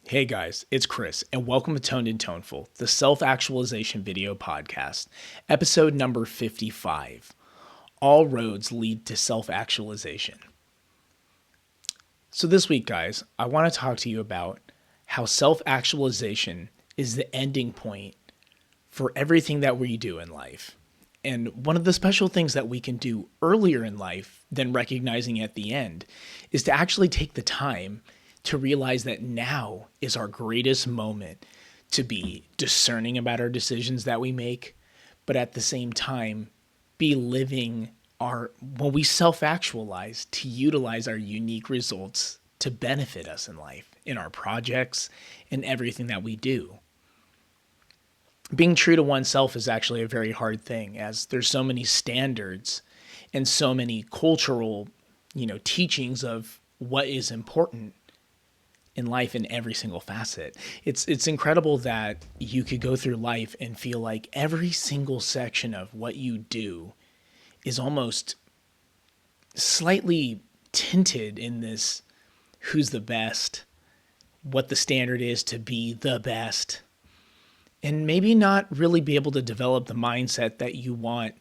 Hey guys, it's Chris, and welcome to Toned and Toneful, the Self-Actualization video podcast, episode number 55. All roads lead to self-actualization. So this week, guys, I want to talk to you about how self-actualization is the ending point for everything that we do in life. And one of the special things that we can do earlier in life than recognizing at the end is to actually take the time to realize that now is our greatest moment to be discerning about our decisions that we make, but at the same time, be living when we self-actualize, to utilize our unique results to benefit us in life, in our projects, and everything that we do. Being true to oneself is actually a very hard thing, as there's so many standards and so many cultural, teachings of what is important in life in every single facet. It's incredible that you could go through life and feel like every single section of what you do is almost slightly tinted in this who's the best, what the standard is to be the best, and maybe not really be able to develop the mindset that you want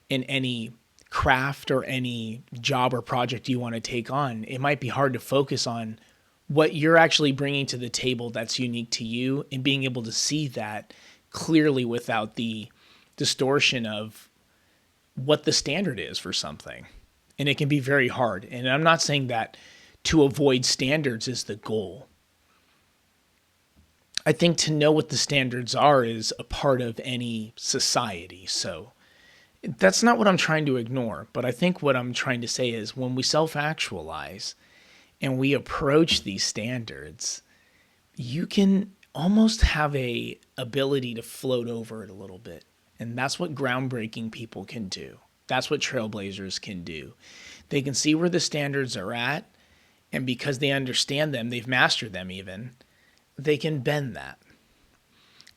in any craft or any job or project you want to take on. It might be hard to focus on what you're actually bringing to the table that's unique to you, and being able to see that clearly without the distortion of what the standard is for something. And it can be very hard. And I'm not saying that to avoid standards is the goal. I think to know what the standards are is a part of any society. So that's not what I'm trying to ignore. But I think what I'm trying to say is when we self-actualize and we approach these standards, you can almost have a ability to float over it a little bit. And that's what groundbreaking people can do. That's what trailblazers can do. They can see where the standards are at, and because they understand them, they've mastered them even, they can bend that.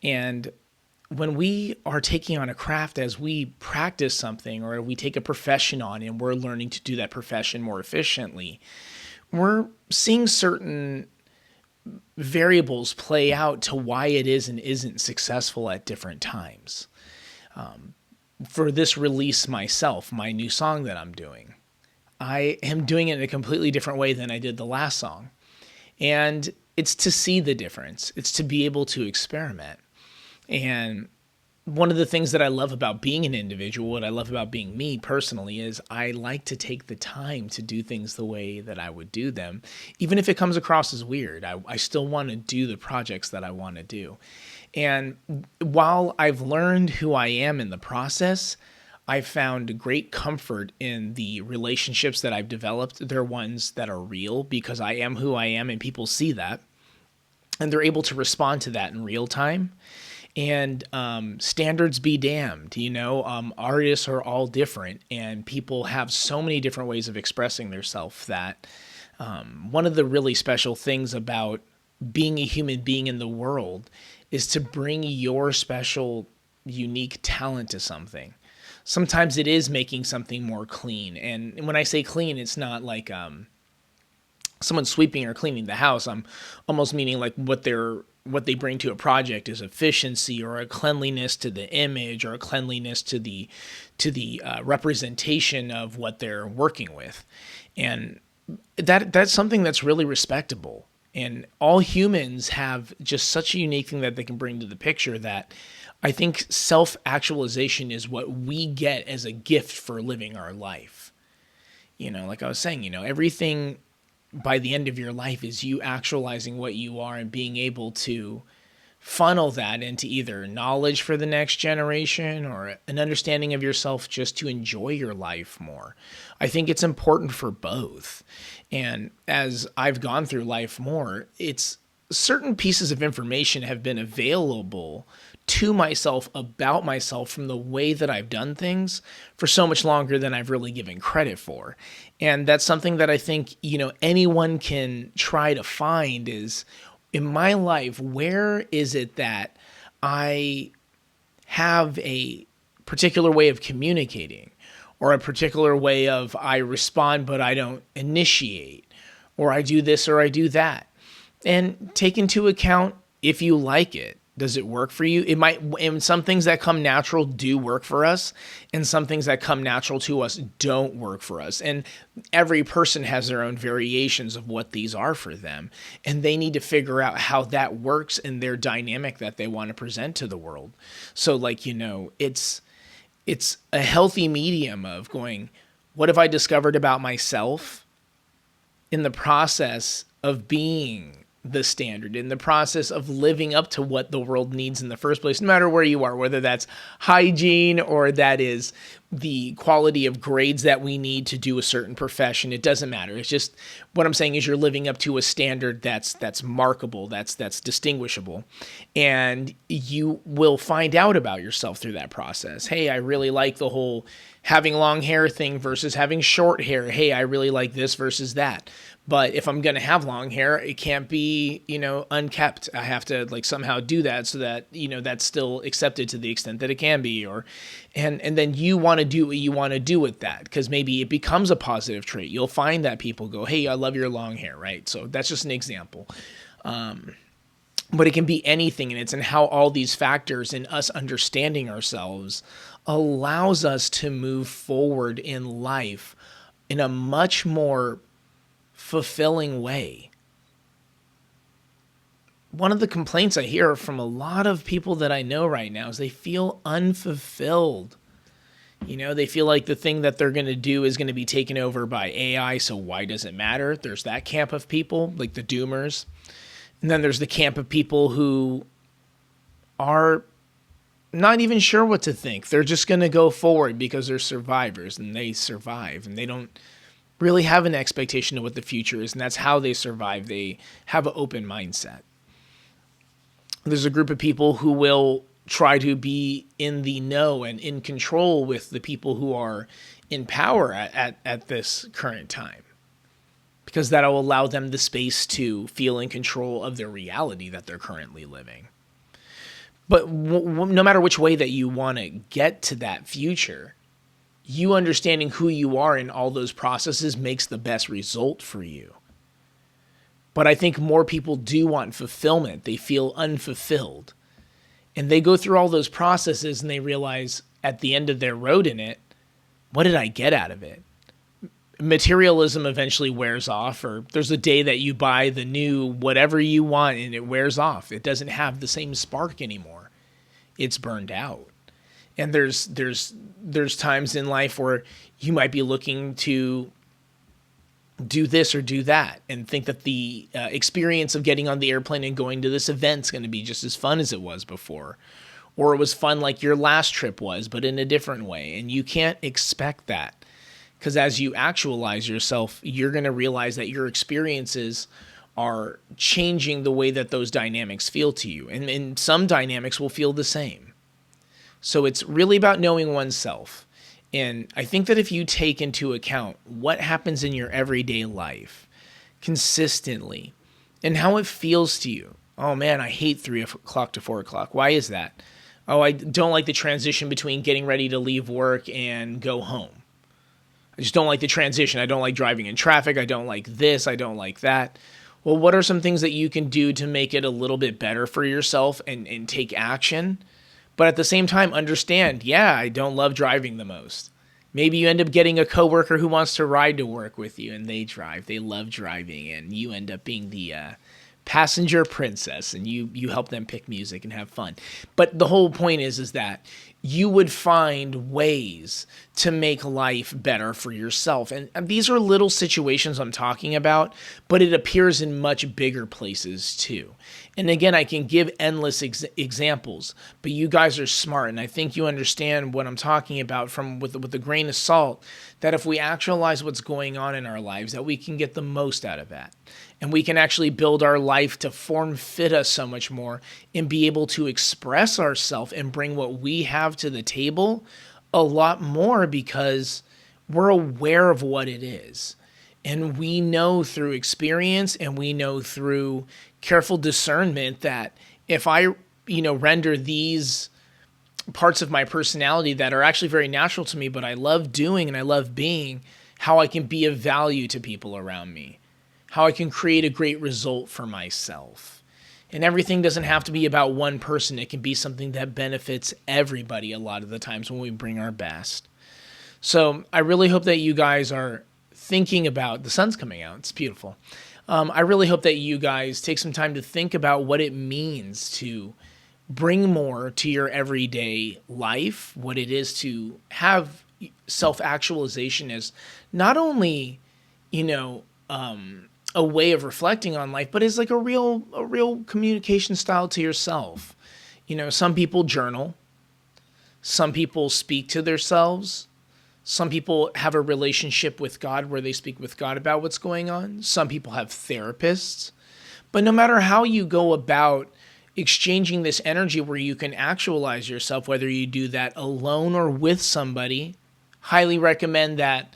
And when we are taking on a craft, as we practice something, or we take a profession on and we're learning to do that profession more efficiently, we're seeing certain variables play out to why it is and isn't successful at different times. For this release myself, my new song that I'm doing, I am doing it in a completely different way than I did the last song. And it's to see the difference. It's to be able to experiment. And one of the things that I love about being an individual, what I love about being me personally, is I like to take the time to do things the way that I would do them. Even if it comes across as weird, I still want to do the projects that I want to do. And while I've learned who I am in the process, I've found great comfort in the relationships that I've developed. They're ones that are real because I am who I am and people see that. And they're able to respond to that in real time. And standards be damned, artists are all different, and people have so many different ways of expressing themselves that one of the really special things about being a human being in the world is to bring your special, unique talent to something. Sometimes it is making something more clean. And when I say clean, it's not like someone sweeping or cleaning the house. I'm almost meaning like what they bring to a project is efficiency, or a cleanliness to the image, or a cleanliness to the representation of what they're working with. And that's something that's really respectable. And all humans have just such a unique thing that they can bring to the picture that I think self-actualization is what we get as a gift for living our life. Like I was saying, everything by the end of your life is you actualizing what you are and being able to funnel that into either knowledge for the next generation or an understanding of yourself just to enjoy your life more. I think it's important for both. And as I've gone through life more, it's certain pieces of information have been available to myself about myself from the way that I've done things for so much longer than I've really given credit for. And that's something that I think, anyone can try to find is, in my life, where is it that I have a particular way of communicating, or a particular way of I respond but I don't initiate, or I do this or I do that. and take into account if you like it. Does it work for you? It might, and some things that come natural do work for us, and some things that come natural to us don't work for us. And every person has their own variations of what these are for them. And they need to figure out how that works in their dynamic that they want to present to the world. So, like, it's a healthy medium of going, what have I discovered about myself in the process of being the standard, in the process of living up to what the world needs in the first place, no matter where you are, whether that's hygiene or that is the quality of grades that we need to do a certain profession. It doesn't matter. It's just, what I'm saying is you're living up to a standard that's markable, that's distinguishable. And you will find out about yourself through that process. Hey, I really like the whole having long hair thing versus having short hair. Hey, I really like this versus that. But if I'm going to have long hair, it can't be, unkept. I have to somehow do that so that, that's still accepted to the extent that it can be, and then you want to do what you want to do with that, because maybe it becomes a positive trait. You'll find that people go, hey, I love your long hair, right? So that's just an example. But it can be anything, and it's in how all these factors in us understanding ourselves allows us to move forward in life in a much more fulfilling way. One of the complaints I hear from a lot of people that I know right now is they feel unfulfilled. They feel like the thing that they're going to do is going to be taken over by AI, so why does it matter? There's that camp of people, like the doomers. And then there's the camp of people who are not even sure what to think. They're just going to go forward because they're survivors, and they survive, and they don't really have an expectation of what the future is, and that's how they survive. They have an open mindset. There's a group of people who will try to be in the know and in control with the people who are in power at this current time, because that'll allow them the space to feel in control of their reality that they're currently living. But no matter which way that you want to get to that future, you understanding who you are in all those processes makes the best result for you. But I think more people do want fulfillment. They feel unfulfilled. And they go through all those processes and they realize at the end of their road in it, what did I get out of it? Materialism eventually wears off, or there's a day that you buy the new whatever you want and it wears off. It doesn't have the same spark anymore. It's burned out. And there's times in life where you might be looking to do this or do that and think that the experience of getting on the airplane and going to this event is going to be just as fun as it was before. Or it was fun like your last trip was, but in a different way. And you can't expect that, because as you actualize yourself, you're going to realize that your experiences are changing the way that those dynamics feel to you. And some dynamics will feel the same. So it's really about knowing oneself. And I think that if you take into account what happens in your everyday life consistently and how it feels to you. Oh man, I hate 3 o'clock to 4 o'clock. Why is that? Oh, I don't like the transition between getting ready to leave work and go home. I just don't like the transition. I don't like driving in traffic. I don't like this. I don't like that. Well, what are some things that you can do to make it a little bit better for yourself and take action? But at the same time, understand, yeah, I don't love driving the most. Maybe you end up getting a coworker who wants to ride to work with you, and they drive. They love driving, and you end up being the passenger princess, and you help them pick music and have fun. But the whole point is that you would find ways to make life better for yourself. And these are little situations I'm talking about, but it appears in much bigger places too. And again, I can give endless examples, but you guys are smart, and I think you understand what I'm talking about with a grain of salt, that if we actualize what's going on in our lives, that we can get the most out of that. And we can actually build our life to form fit us so much more and be able to express ourselves and bring what we have to the table a lot more, because we're aware of what it is. And we know through experience, and we know through careful discernment, that if I, render these parts of my personality that are actually very natural to me, but I love doing and I love being, how I can be of value to people around me, how I can create a great result for myself. And everything doesn't have to be about one person. It can be something that benefits everybody a lot of the times when we bring our best. So I really hope that you guys are thinking about, the sun's coming out, it's beautiful. I really hope that you guys take some time to think about what it means to bring more to your everyday life, what it is to have self-actualization as not only, you know, a way of reflecting on life, but as like a real communication style to yourself. Some people journal, some people speak to themselves, some people have a relationship with God where they speak with God about what's going on. Some people have therapists. But no matter how you go about exchanging this energy where you can actualize yourself, whether you do that alone or with somebody, highly recommend that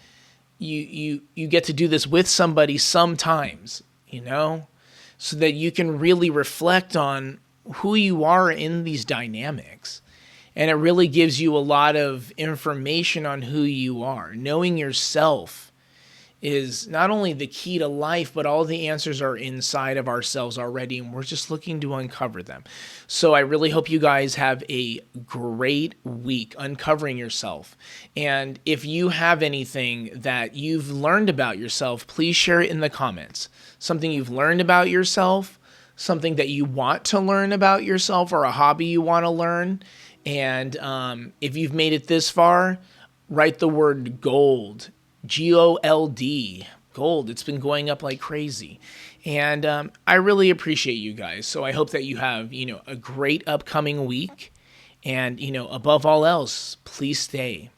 you get to do this with somebody sometimes, so that you can really reflect on who you are in these dynamics. And it really gives you a lot of information on who you are. Knowing yourself is not only the key to life, but all the answers are inside of ourselves already, and we're just looking to uncover them. So I really hope you guys have a great week uncovering yourself. And if you have anything that you've learned about yourself, please share it in the comments. Something you've learned about yourself, something that you want to learn about yourself, or a hobby you want to learn. And if you've made it this far, write the word gold, GOLD, gold. It's been going up like crazy. And I really appreciate you guys. So I hope that you have, a great upcoming week. And, above all else, please stay